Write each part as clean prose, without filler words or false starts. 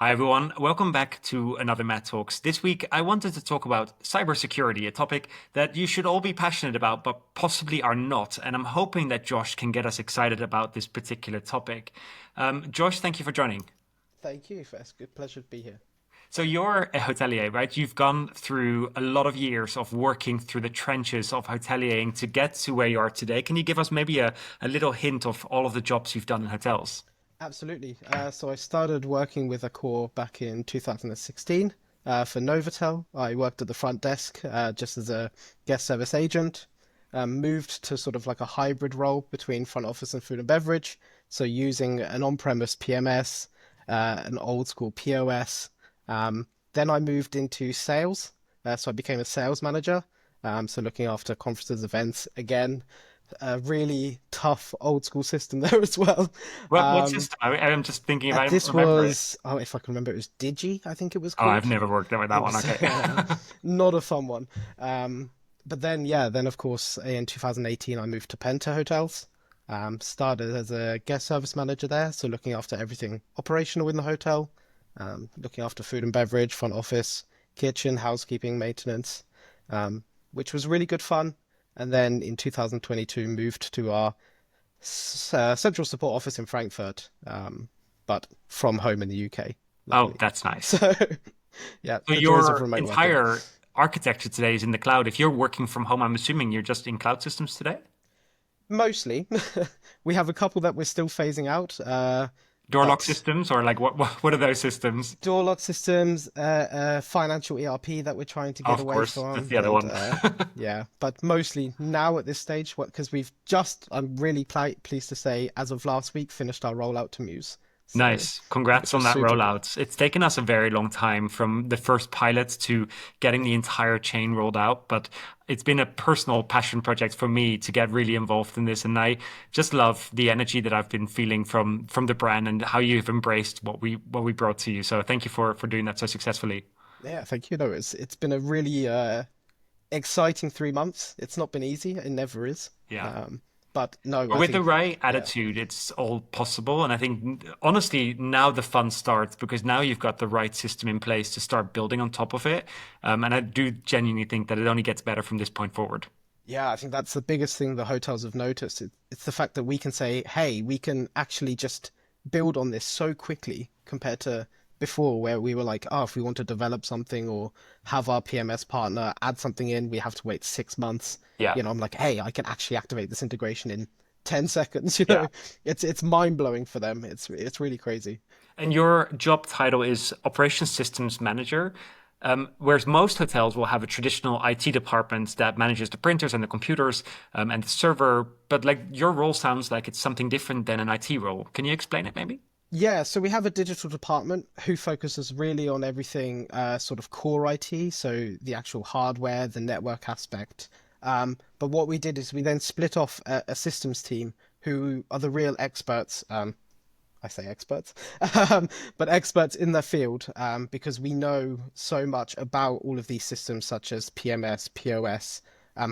Hi, everyone. Welcome back to another Matt Talks. This week, I wanted to talk about cybersecurity, a topic that you should all be passionate about, but possibly are not. And I'm hoping that Josh can get us excited about this particular topic. Josh, thank you for joining. Thank you. It's a good pleasure to be here. So you're a hotelier, right? You've gone through a lot of years of working through the trenches of hoteliering to get to where you are today. Can you give us maybe a little hint of all of the jobs you've done in hotels? Absolutely. So I started working with Accor back in 2016 for Novotel. I worked at the front desk just as a guest service agent. Moved to sort of like a hybrid role between front office and food and beverage. So using an on-premise PMS, an old school POS. Then I moved into sales. So I became a sales manager. So looking after conferences, events again. A really tough old school system there as well. What Um, system? I'm just thinking if I this remember it. was, oh, if I can remember, it was Digi, I think it was Oh, I've called. never worked with that It one. was Okay. not a fun one. But then, yeah, then of course in 2018 I moved to Penta Hotels. Started as a guest service manager there, so looking after everything operational in the hotel, looking after food and beverage, front office, kitchen, housekeeping, maintenance, which was really good fun. And then in 2022 moved to our central support office in Frankfurt, but from home in the UK, Oh, luckily. that's nice. So yeah, So the joys of your remote working. entire architecture today is in the cloud. If you're working from home, I'm assuming you're just in cloud systems today? Mostly, we have a couple that we're still phasing out, Door lock but systems or like what are those systems? door lock systems, financial ERP that we're trying to Oh, get of away course, that's from, the other and one. yeah, but mostly now at this stage, because we've just, I'm really pleased to say, as of last week, finished our rollout to Mews, so Nice. Congrats which on was that super cool. rollout. It's taken us a very long time from the first pilots to getting the entire chain rolled out, but it's been a personal passion project for me to get really involved in this. And I just love the energy that I've been feeling from the brand and how you've embraced what we brought to you. So thank you for doing that so successfully. Yeah, thank you. No, it's been a really exciting 3 months. It's not been easy. It never is. Yeah. Um, but no, But I with the think right yeah, attitude, it's all possible. And I think, honestly, now the fun starts because now you've got the right system in place to start building on top of it. And I do genuinely think that it only gets better from this point forward. yeah, I think that's the biggest thing the hotels have noticed. It's the fact that we can say, hey, we can actually just build on this so quickly compared to before, where we were like, oh, if we want to develop something or have our PMS partner add something in, we have to wait 6 months. Yeah. I'm like, hey, I can actually activate this integration in 10 seconds. Yeah. It's mind blowing for them. It's really crazy. And your job title is Operations Systems Manager. Whereas most hotels will have a traditional IT department that manages the printers and the computers and the server, but like your role sounds like it's something different than an IT role. Can you explain it maybe? Yeah, so we have a digital department who focuses really on everything sort of core IT, so the actual hardware, the network aspect. But what we did is we then split off a systems team who are the real experts. I say experts, but experts in their field, because we know so much about all of these systems, such as PMS, POS,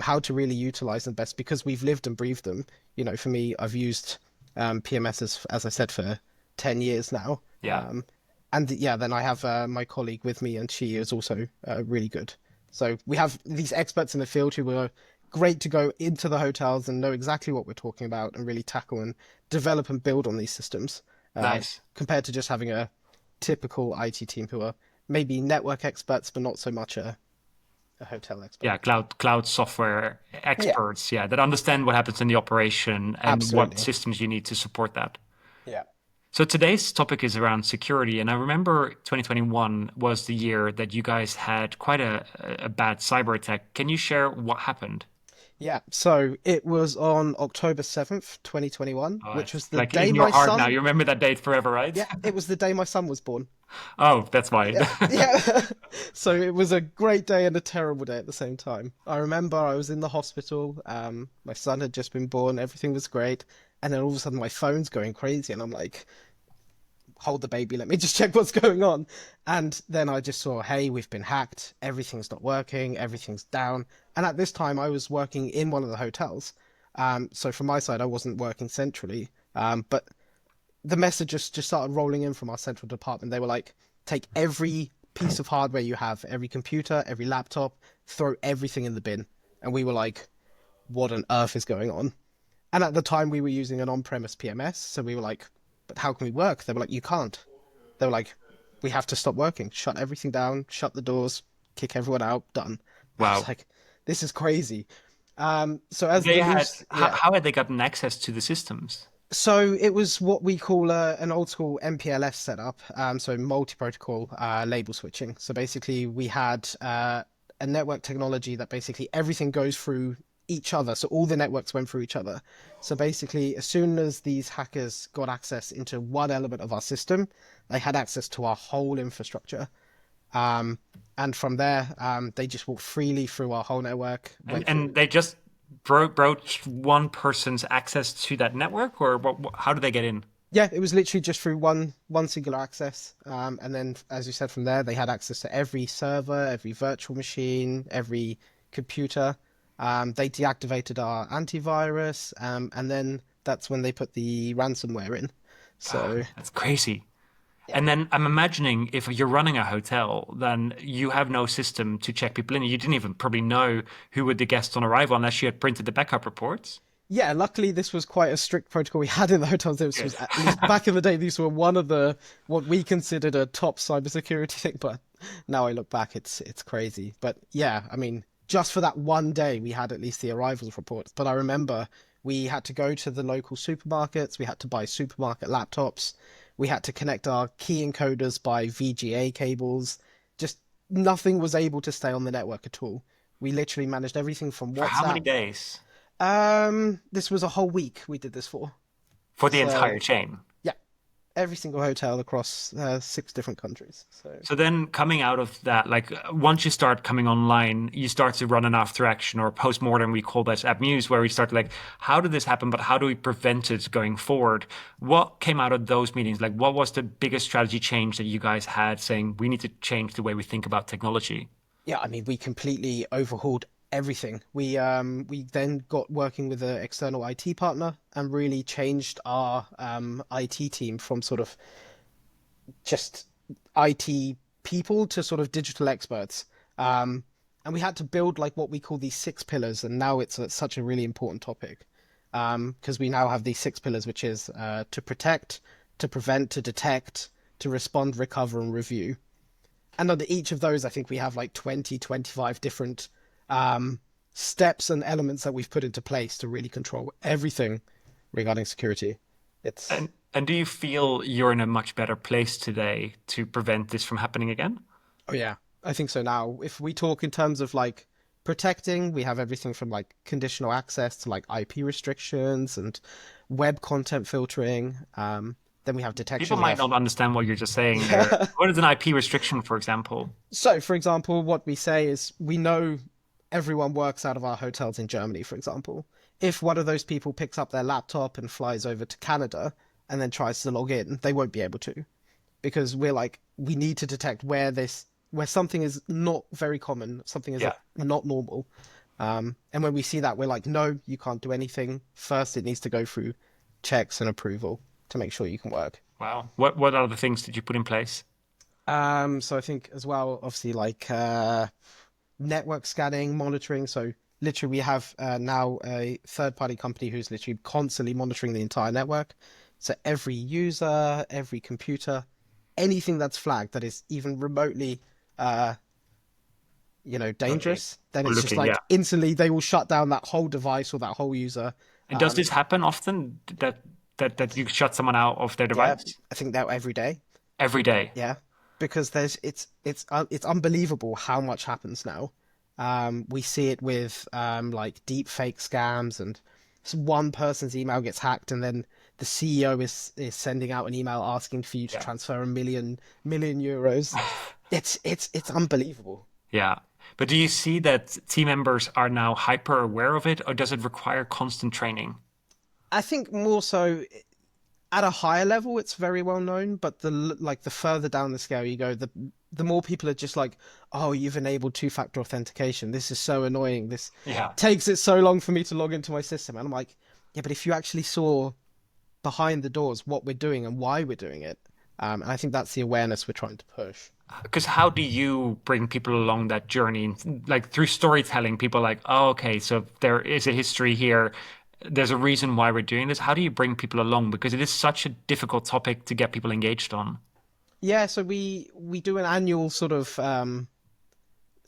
how to really utilize them best, because we've lived and breathed them. For me, I've used PMS as I said, for 10 years now. Yeah. And yeah, then I have my colleague with me, and she is also really good. So we have these experts in the field who are great to go into the hotels and know exactly what we're talking about and really tackle and develop and build on these systems, Nice. compared to just having a typical IT team who are maybe network experts, but not so much a hotel expert. Yeah, cloud software Yeah, experts, yeah, that understand what happens in the operation and what absolutely. systems you need to support that. Yeah. So today's topic is around security, and I remember 2021 was the year that you guys had quite a bad cyber attack. Can you share what happened? Yeah, so it was on October 7th, 2021, Oh, which was it's the like day in your my heart now. son, You remember that date forever, right? yeah, it was the day my son was born. Oh, that's why. Yeah, yeah. So it was a great day and a terrible day at the same time. I remember I was in the hospital. My son had just been born. Everything was great. And then all of a sudden my phone's going crazy and I'm like, hold the baby, let me just check what's going on. And then I just saw, hey, we've been hacked. Everything's not working. Everything's down. And at this time I was working in one of the hotels. So from my side, I wasn't working centrally. But the messages just started rolling in from our central department. They were like, take every piece of hardware you have, every computer, every laptop, throw everything in the bin. And we were like, what on earth is going on? And at the time, we were using an on-premise PMS. So we were like, but how can we work? They were like, you can't. They were like, we have to stop working, shut everything down, shut the doors, kick everyone out, done. I was Wow. like, this is crazy. So as They the had news, how, yeah. how had they gotten access to the systems? So it was what we call an old school MPLS setup. So multi-protocol label switching. So basically, we had a network technology that basically everything goes through each other. So all the networks went through each other. So basically, as soon as these hackers got access into one element of our system, they had access to our whole infrastructure. Um, and from there, they just walked freely through our whole network, And went and through. they just broached one person's access to that network, or how do they get in? Yeah, it was literally just through one singular access. And then, as you said, from there, they had access to every server, every virtual machine, every computer. They deactivated our antivirus, and then that's when they put the ransomware in. Ah, So, that's crazy. yeah. And then I'm imagining if you're running a hotel, then you have no system to check people in. You didn't even probably know who were the guests on arrival unless you had printed the backup reports. Yeah, luckily this was quite a strict protocol we had in the hotels. This was Good. at least back in the day. These were one of the what we considered a top cybersecurity thing. But now I look back, it's crazy. But yeah, I mean, just for that one day, we had at least the arrivals reports. But I remember we had to go to the local supermarkets. We had to buy supermarket laptops. We had to connect our key encoders by VGA cables. Just nothing was able to stay on the network at all. We literally managed everything from For how many WhatsApp. days? This was a whole week we did this for. For the So entire chain. yeah, every single hotel across 6 different countries. So So then coming out of that, like once you start coming online, you start to run an after action or post-mortem, we call that at Mews, where we start like, how did this happen? But how do we prevent it going forward? What came out of those meetings? Like what was the biggest strategy change that you guys had saying we need to change the way we think about technology? yeah, I mean, we completely overhauled everything. We then got working with an external IT partner and really changed our IT team from sort of just IT people to sort of digital experts. And we had to build like what we call these 6 pillars, and now it's such a really important topic because we now have these 6 pillars, which is to protect, to prevent, to detect, to respond, recover, and review. And under each of those, I think we have like 20, 25 different um, steps and elements that we've put into place to really control everything regarding security. It's And do you feel you're in a much better place today to prevent this from happening again? Oh yeah, I think so now. If we talk in terms of like protecting, we have everything from like conditional access to like IP restrictions and web content filtering. Then we have People detection. We might have not understand what you're just saying there. What is an IP restriction, for example? so, for example, what we say is we know everyone works out of our hotels in Germany, for example. If one of those people picks up their laptop and flies over to Canada and then tries to log in, they won't be able to because we're like we need to detect where something is not very common, something is Yeah. not normal. And when we see that, we're like, no, you can't do anything. First, it needs to go through checks and approval to make sure you can work. Wow. What other things did you put in place? So I think as well, obviously, like network scanning, monitoring. So literally, we have now a third-party company who's literally constantly monitoring the entire network. So every user, every computer, anything that's flagged that is even remotely, uh, Okay. dangerous, then We're it's just looking, yeah. like instantly they will shut down that whole device or that whole user. And does Um, this happen often that you shut someone out of their yeah, device I think that every day. every day? Yeah, because it's unbelievable how much happens now. We see it with like deep fake scams, and one person's email gets hacked, and then the CEO is sending out an email asking for you to Yeah. transfer a million euros. It's unbelievable. Yeah. But do you see that team members are now hyper aware of it, or does it require constant training? I think more so at a higher level, it's very well known, but the further down the scale you go, the more people are just like, oh, you've enabled two-factor authentication. This is so annoying. This Yeah. takes it so long for me to log into my system. And I'm like, yeah, but if you actually saw behind the doors what we're doing and why we're doing it. And I think that's the awareness we're trying to push. Because how do you bring people along that journey? Like through storytelling, people are like, oh, okay, so there is a history here. There's a reason why we're doing this. How do you bring people along? Because it is such a difficult topic to get people engaged on. Yeah, so we do an annual sort of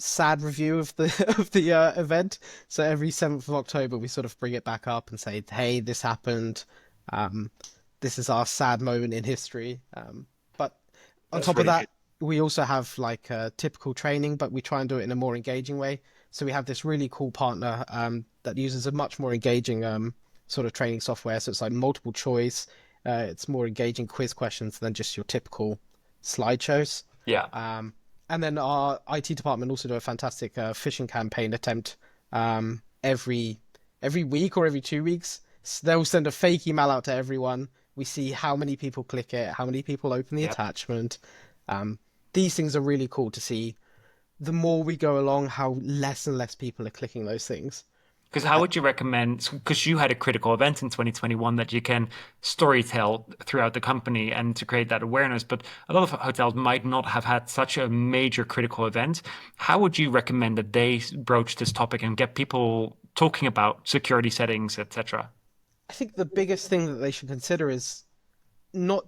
sad review of the of the event. So every 7th of October, we sort of bring it back up and say, "Hey, this happened. Um, this is our sad moment in history." But on That's top of really that, good. we also have like typical training, but we try and do it in a more engaging way. So we have this really cool partner that uses a much more engaging sort of training software. So it's like multiple choice. It's more engaging quiz questions than just your typical slideshows. Yeah. Um, and then our IT department also do a fantastic phishing campaign attempt every week or every 2 weeks. They'll send a fake email out to everyone. We see how many people click it, how many people open the Yeah. attachment. Um, these things are really cool to see. The more we go along, how less and less people are clicking those things. Because how would you recommend, because you had a critical event in 2021 that you can storytell throughout the company and to create that awareness, but a lot of hotels might not have had such a major critical event. How would you recommend that they broach this topic and get people talking about security settings, etc.? I think the biggest thing that they should consider is not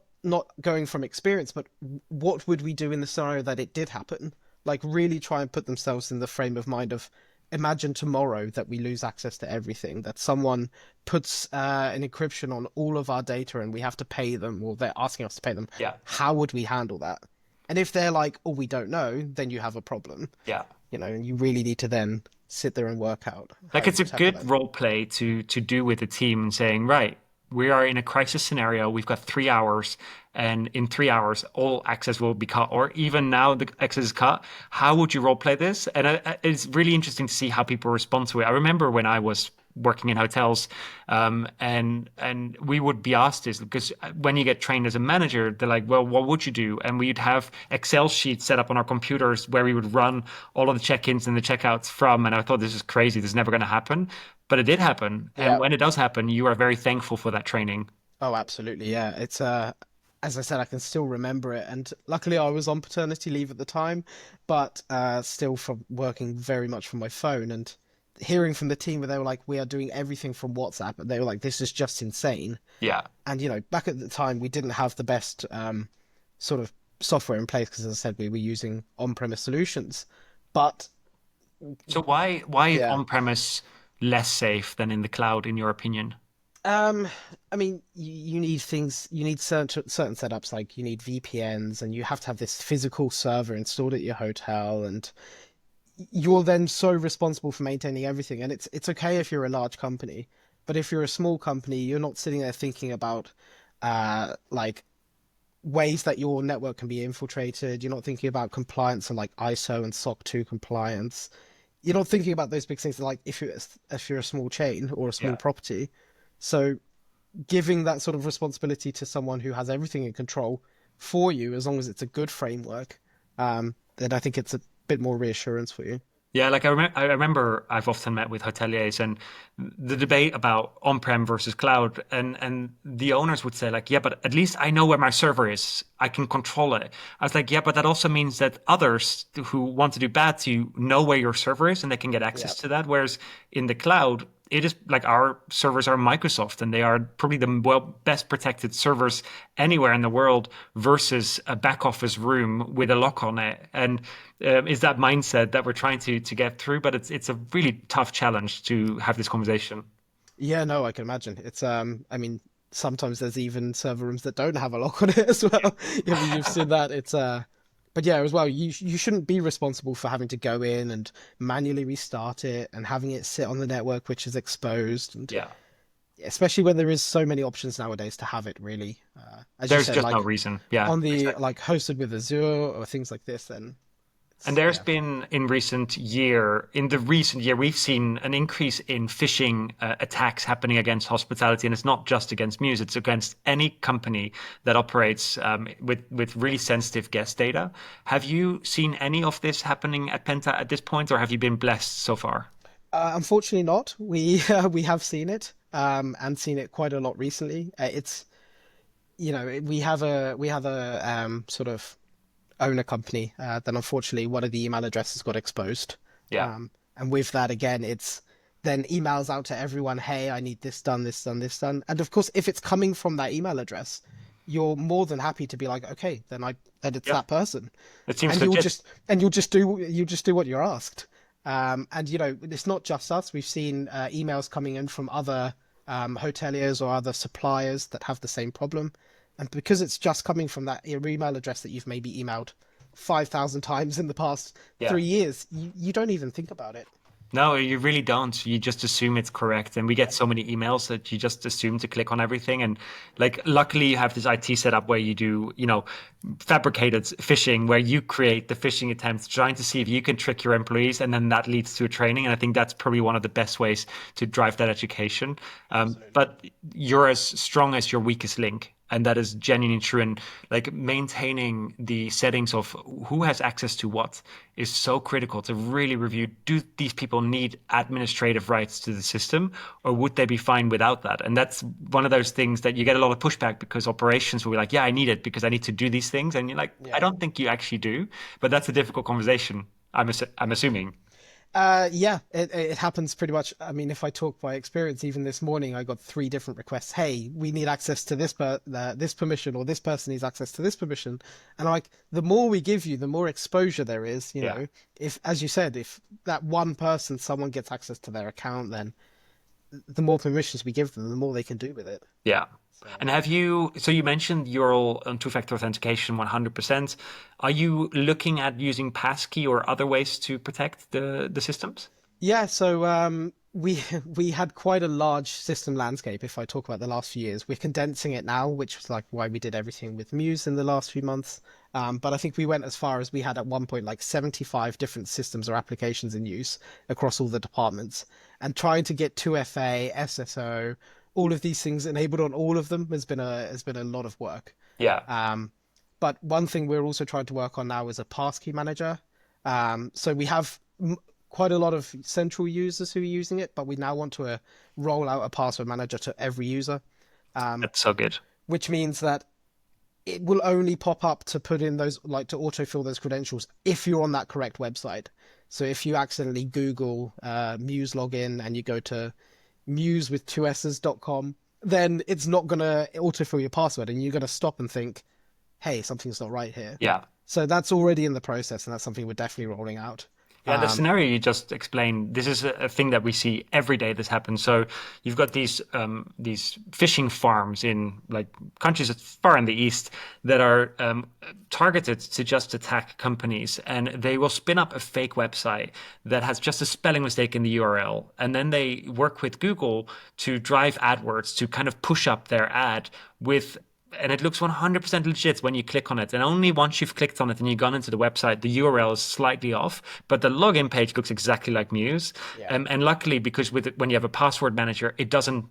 going from experience, but what would we do in the scenario that it did happen? Like really try and put themselves in the frame of mind of imagine tomorrow that we lose access to everything, that someone puts an encryption on all of our data and we have to pay them, or they're asking us to pay them. Yeah. How would we handle that? And if they're like, oh, we don't know, then you have a problem, Yeah. and you really need to then sit there and work out how Like you it's a tackle good that. role play to do with the team and saying, right, we are in a crisis scenario. We've got 3 hours, and in 3 hours, all access will be cut, or even now the access is cut. How would you role play this? And it's really interesting to see how people respond to it. I remember when I was working in hotels, and we would be asked this because when you get trained as a manager, they're like, well, what would you do? And we'd have Excel sheets set up on our computers where we would run all of the check-ins and the checkouts from. And I thought this is crazy. This is never going to happen. But it did happen. And Yeah. when it does happen, you are very thankful for that training. Oh, absolutely. Yeah. It's as I said, I can still remember it. And luckily I was on paternity leave at the time, but still from working very much from my phone and hearing from the team where they were like, we are doing everything from WhatsApp. And they were like, this is just insane. Yeah. And, back at the time, we didn't have the best sort of software in place because, as I said, we were using on-premise solutions. But So why is yeah, on-premise less safe than in the cloud, in your opinion? Um, I mean, you need things, you need certain setups, like you need VPNs, and you have to have this physical server installed at your hotel, and you're then so responsible for maintaining everything. And it's okay if you're a large company, but if you're a small company, you're not sitting there thinking about like ways that your network can be infiltrated. You're not thinking about compliance and like ISO and SOC 2 compliance. You're not thinking about those big things like if you're a small chain or a small Yeah. property. So giving that sort of responsibility to someone who has everything in control for you, as long as it's a good framework, then I think it's a bit more reassurance for you. Yeah, like I remember I've often met with hoteliers and the debate about on-prem versus cloud and the owners would say like, yeah, but at least I know where my server is. I can control it. I was like, yeah, but that also means that others who want to do bad to you know where your server is and they can get Yeah. access to that. Whereas in the cloud, it is like our servers are Microsoft and they are probably the best protected servers anywhere in the world versus a back office room with a lock on it. And is that mindset that we're trying to get through? But it's a really tough challenge to have this conversation. Yeah, no, I can imagine. It's I mean, sometimes there's even server rooms that don't have a lock on it as well. I mean, you've seen that. It's but yeah, as well, you shouldn't be responsible for having to go in and manually restart it and having it sit on the network which is exposed, and Yeah, especially when there is so many options nowadays to have it really. As you there's said, just no like reason. Yeah, on the exactly. like hosted with Azure or things like this, then And it's there's yeah. been in the recent year, we've seen an increase in phishing attacks happening against hospitality, and it's not just against Mews; it's against any company that operates with really sensitive guest data. Have you seen any of this happening at Penta at this point, or have you been blessed so far? Unfortunately not. We we have seen it and seen it quite a lot recently. It's we have a sort of owner company, then unfortunately one of the email addresses got exposed. Yeah. And with that, again, it's then emails out to everyone, hey, I need this done, this done, this done. And of course, if it's coming from that email address, you're more than happy to be like, okay, then it's Yeah. that person. It seems And you'll legit. just do what you're asked. And it's not just us. We've seen emails coming in from other hoteliers or other suppliers that have the same problem. And because it's just coming from that email address that you've maybe emailed 5,000 times in the past Yeah. 3 years, you don't even think about it. No, you really don't. You just assume it's correct. And we get so many emails that you just assume to click on everything. And like, luckily you have this IT setup where you do, fabricated phishing, where you create the phishing attempts, trying to see if you can trick your employees. And then that leads to a training. And I think that's probably one of the best ways to drive that education. Absolutely. But you're as strong as your weakest link. And that is genuinely true. And like maintaining the settings of who has access to what is so critical to really review. Do these people need administrative rights to the system, or would they be fine without that? And that's one of those things that you get a lot of pushback because operations will be like, yeah, I need it because I need to do these things. And you're like, I Yeah. don't think you actually do. But that's a difficult conversation, I'm assuming. Yeah, it happens pretty much. I mean, if I talk by experience, even this morning I got three different requests. Hey, we need access to this permission, or this person needs access to this permission. And like, the more we give you, the more exposure there is. Yeah. If, as you said, if that one person, someone gets access to their account, then the more permissions we give them, the more they can do with it. Yeah. So. And so you mentioned you're all on two-factor authentication 100%. Are you looking at using Passkey or other ways to protect the systems? Yeah, so we we had quite a large system landscape. If I talk about the last few years, we're condensing it now, which was like why we did everything with Mews in the last few months. But I think we went as far as we had at one point like 75 different systems or applications in use across all the departments, and trying to get 2FA, SSO, all of these things enabled on all of them has been a lot of work. Yeah. Um, but one thing we're also trying to work on now is a passkey manager. So we have quite a lot of central users who are using it, but we now want to roll out a password manager to every user, That's so good. which means that it will only pop up to put in those, like to autofill those credentials if you're on that correct website. So if you accidentally Google Mews login and you go to Mews with two S's.com, then it's not going to autofill your password and you're going to stop and think, hey, something's not right here. Yeah. So that's already in the process, and that's something we're definitely rolling out. Yeah, the Um, scenario you just explained, this is a thing that we see every day this happens. So you've got these fishing farms in like countries that's far in the east that are targeted to just attack companies, and they will spin up a fake website that has just a spelling mistake in the URL, and then they work with Google to drive AdWords to kind of push up their ad with, and it looks 100% legit when you click on it. And only once you've clicked on it and you've gone into the website, the URL is slightly off, but the login page looks exactly like Muse. yeah, And luckily, because when you have a password manager, it doesn't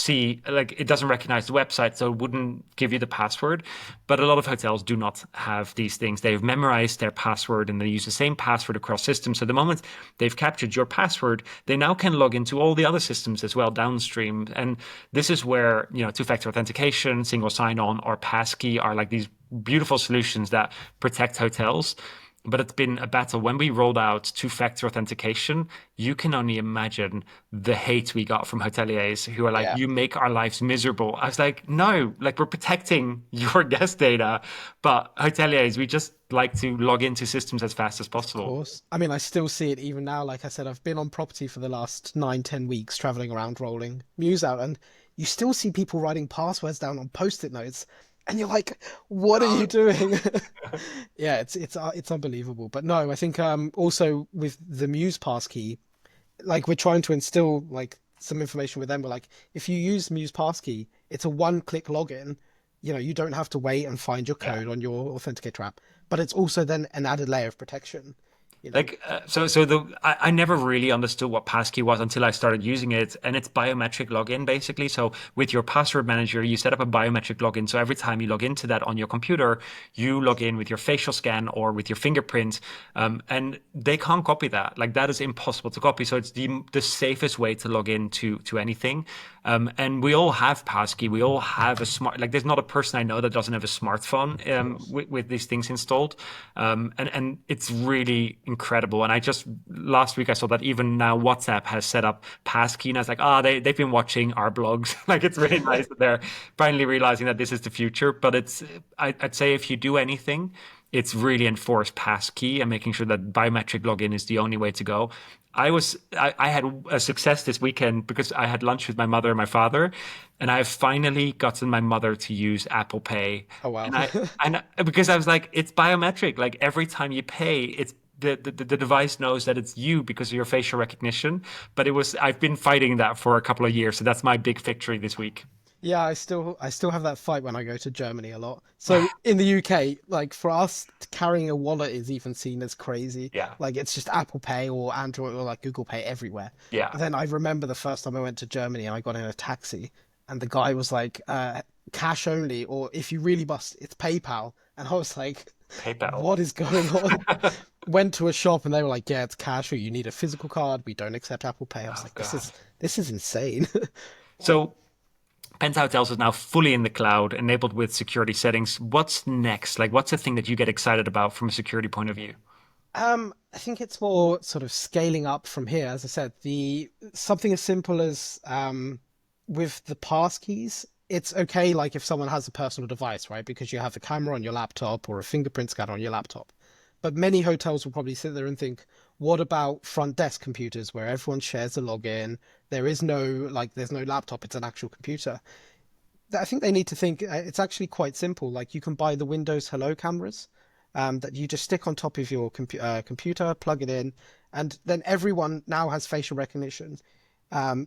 it doesn't recognize the website, so it wouldn't give you the password. But a lot of hotels do not have these things. They've memorized their password and they use the same password across systems. So the moment they've captured your password, they now can log into all the other systems as well downstream. And this is where, two-factor authentication, single sign-on, or Passkey are like these beautiful solutions that protect hotels. But it's been a battle. When we rolled out two-factor authentication, you can only imagine the hate we got from hoteliers who are like, yeah, you make our lives miserable. I was like, no, like we're protecting your guest data. But hoteliers, we just like to log into systems as fast as of possible. course. I mean, I still see it even now. Like I said, I've been on property for the last 9, 10 weeks, traveling around, rolling Muse out, and you still see people writing passwords down on post-it notes, and you're like, what are you doing? Yeah, it's unbelievable. But no, I think also with the Muse passkey, like we're trying to instill like some information with them. We're like, if you use Muse Passkey, it's a one-click login. You don't have to wait and find your Yeah. code on your authenticator app. But it's also then an added layer of protection. You know, I never really understood what Passkey was until I started using it, and it's biometric login basically. So with your password manager, you set up a biometric login. So every time you log into that on your computer, you log in with your facial scan or with your fingerprint, and they can't copy that. Like that is impossible to copy. So it's the safest way to log in to anything. And we all have Passkey. We all have a smart, like there's not a person I know that doesn't have a smartphone Of course. with these things installed. And it's really incredible. And I just last week I saw that even now WhatsApp has set up Passkey, and I was like, they've been watching our blogs. Like it's really nice that they're finally realizing that this is the future. But I'd say if you do anything, it's really enforced passkey and making sure that biometric login is the only way to go. I had a success this weekend because I had lunch with my mother and my father, and I've finally gotten my mother to use Apple Pay. Oh wow. And because I was like, it's biometric. Like every time you pay, it's the device knows that it's you because of your facial recognition. But I've been fighting that for a couple of years, so that's my big victory this week. Yeah, I still have that fight when I go to Germany a lot. So in the UK, like for us, carrying a wallet is even seen as crazy. Yeah, Like it's just Apple Pay or Android or like Google Pay everywhere. yeah. But then I remember the first time I went to Germany and I got in a taxi and the guy was like, cash only, or if you really must, it's PayPal. And I was like, PayPal. what is going on? Went to a shop and they were like, yeah, it's cash or you need a physical card. We don't accept Apple Pay. I was Oh like, this God. is this is insane. So Penta Hotels is now fully in the cloud, enabled with security settings. What's next? Like, what's the thing that you get excited about from a security point of view? I think it's more sort of scaling up from here. As I said, the something as simple as with the pass keys, it's okay like if someone has a personal device, right? Because you have a camera on your laptop or a fingerprint scanner on your laptop. But many hotels will probably sit there and think, what about front desk computers where everyone shares a login? There is no like there's no laptop, it's an actual computer. I think they need to think it's actually quite simple. Like you can buy the Windows Hello cameras that you just stick on top of your computer, plug it in, and then everyone now has facial recognition.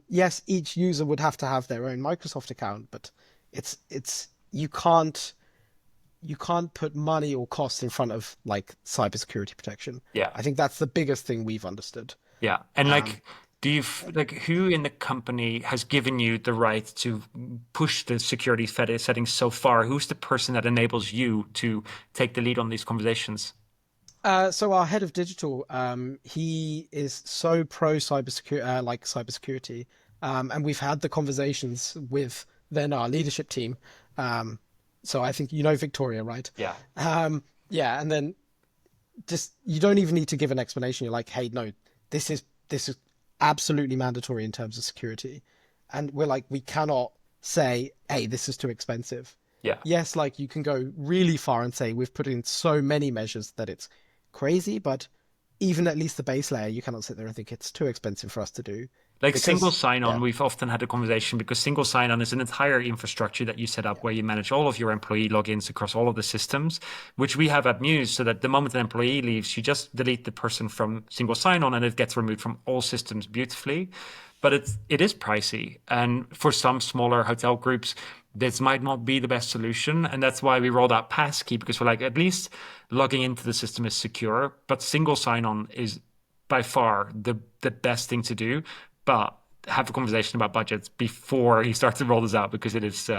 Yes, each user would have to have their own Microsoft account, but it's you can't put money or cost in front of like cybersecurity protection. Yeah. I think that's the biggest thing we've understood. Yeah. And Um, like, like who in the company has given you the right to push the security settings so far? Who's the person that enables you to take the lead on these conversations? so our head of digital, he is so pro cybersecurity, like cybersecurity, and we've had the conversations with then our leadership team. Um, so I think you know Victoria, right? Yeah. Yeah, and then just you don't even need to give an explanation. You're like, hey, no, this is absolutely mandatory in terms of security, and we're like, we cannot say, hey, this is too expensive. Yeah. Yes, like you can go really far and say we've put in so many measures that it's crazy, but even at least the base layer, you cannot sit there and think it's too expensive for us to do Like single because sign-on, yeah, we've often had a conversation because single sign-on is an entire infrastructure that you set up where you manage all of your employee logins across all of the systems, which we have at Mews, so that the moment an employee leaves, you just delete the person from single sign-on and it gets removed from all systems beautifully. But it is pricey. And for some smaller hotel groups, this might not be the best solution. And that's why we rolled out Passkey, because we're like, at least logging into the system is secure, but single sign-on is by far the best thing to do. But have a conversation about budgets before you start to roll this out because it is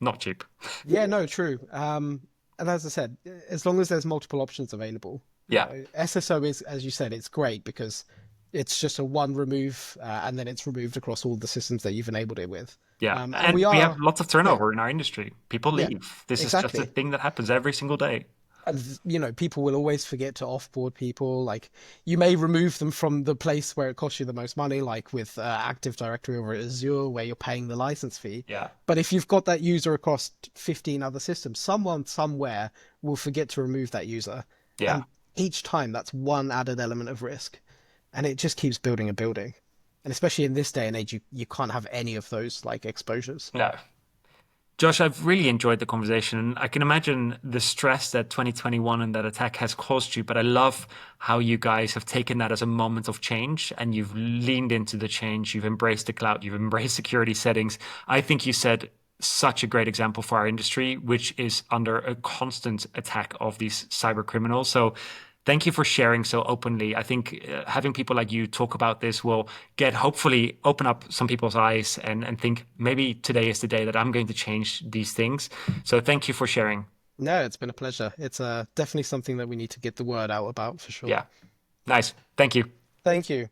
not cheap. yeah, no, true. And as I said, as long as there's multiple options available, Yeah, SSO is, as you said, it's great because it's just a one remove, and then it's removed across all the systems that you've enabled it with. yeah. And And we we have are, lots of yeah, turnover in our industry. People yeah, leave. This is just a exactly. thing that happens every single day. And people will always forget to offboard people. Like you may remove them from the place where it costs you the most money, like with Active Directory or Azure, where you're paying the license fee. Yeah, But if you've got that user across 15 other systems, someone somewhere will forget to remove that user. yeah. And each time that's one added element of risk. And it just keeps building and building. And especially in this day and age, you can't have any of those like exposures. No. Josh, I've really enjoyed the conversation. And I can imagine the stress that 2021 and that attack has caused you, but I love how you guys have taken that as a moment of change and you've leaned into the change. You've embraced the cloud, you've embraced security settings. I think you set such a great example for our industry, which is under a constant attack of these cyber criminals. So thank you for sharing so openly. I think having people like you talk about this will get hopefully open up some people's eyes and think maybe today is the day that I'm going to change these things. So thank you for sharing. No, it's been a pleasure. It's definitely something that we need to get the word out about for sure. Yeah, nice. Thank you. Thank you.